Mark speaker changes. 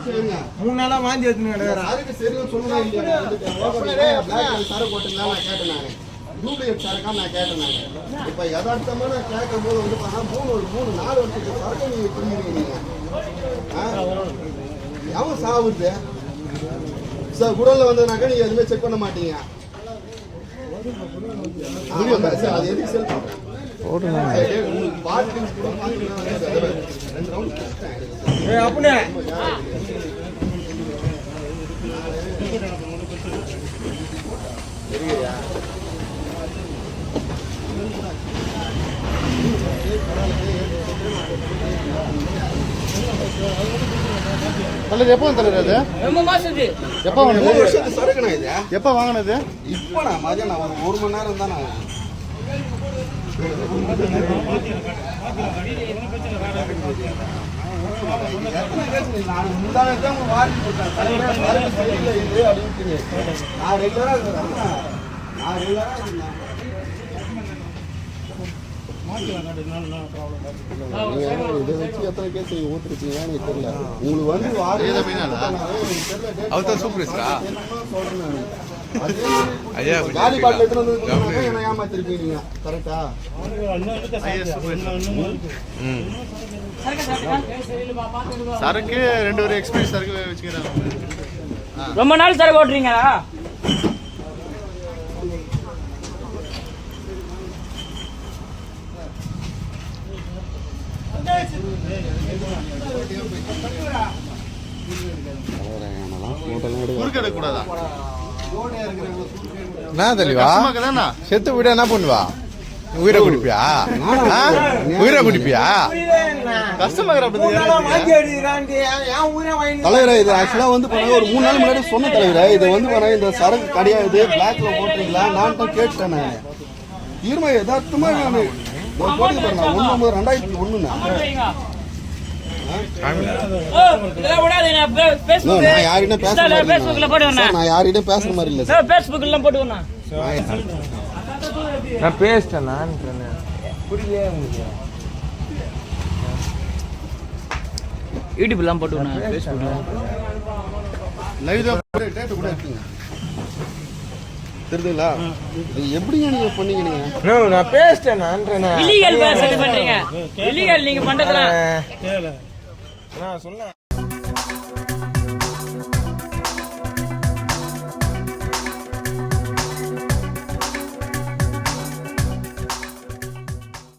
Speaker 1: 3 நாளா வாந்தி எடுத்துன்னு கிடக்குறேன்.
Speaker 2: அதுக்கு சரியா சொல்லவே இல்லையா? சர போட்டுங்களா நான் கேட்டேன் நானு. டூப்ளிகேட் சரக்கா நான் கேட்டேன் நானு. இப்போ யதார்த்தமா நான் கேட்கும்போது வந்து பார்த்தா 3-4 வருஷத்துக்கு சரக்கு நீங்க குடிக்கிறீங்க. எவன் சாவுது சார்? குடல்ல வந்ததுனாக்கா நீங்க எதுவுமே செக் பண்ண மாட்டீங்க. அது எதுக்கு செல் பண்றேன்?
Speaker 1: அப்படியே
Speaker 3: தலைவர் எப்போ தலைவர் அது?
Speaker 4: ரொம்ப மாசத்து.
Speaker 3: எப்போ வாங்கினது?
Speaker 2: 3 வருஷத்துக்கு சரக்குண்ணா இது.
Speaker 3: எப்போ வாங்கினது?
Speaker 2: இப்போ நான் மதியம் ஒரு மணி நேரம் தான் நான் இதை வச்சு எத்தனை கேஸ் நீங்க ஊத்துருக்கீங்கன்னு தெரியல. உங்களுக்கு வந்து காலி பாட்டில் எடுத்துட்டு வந்து என்ன ஏமாத்திருப்பீங்க. கரெக்டா?
Speaker 3: சரக்கு 2 ஒரு எக்ஸ்பீரியன்ஸ் சரக்கு வச்சுக்கிறாங்க.
Speaker 4: ரொம்ப நாள் சரக்கு ஓட்டுறீங்களா?
Speaker 3: கூடாதா?
Speaker 1: என்ன தெளிவா செத்து விட என்ன பண்ணுவா? உயிரை குடிப்பியா? உயிரை குடிப்பியா?
Speaker 2: தலைவரே, இது ஆக்சுவலா வந்து ஒரு 3 நாள் முன்னாடி சொன்ன தலைவரே, இது வந்து இந்த சரக்கு கிடையாது, பிளாக்ல போட்டுறீங்களா நான் தான் கேட்டேன். தீர்மானம் யதார்த்தமா போட்டு பாருங்க. 19/2001 நான் யார்கிட்ட பேசுற மாதிரி இல்ல சார்.
Speaker 4: பேஸ்புக்ல போட்டுக்கோண்ணா.
Speaker 1: நான் பேசிட்டேன். நான் புரியலையே உங்களுக்கு.
Speaker 4: யூடியூப்லாம் போட்டுக்கோண்ணா. பேஸ்புக்ல
Speaker 2: லைவ் டேட் கூட இருக்குங்க. தெரியுதுங்களா? இது எப்படிங்க நீங்க பண்ணீங்க? நீங்க
Speaker 1: நான் பேசிட்டேன். நான்
Speaker 4: இல்லீகல் பண்றீங்க. இல்லீகல் நீங்க பண்றதுல
Speaker 1: நான் சொன்னேன்.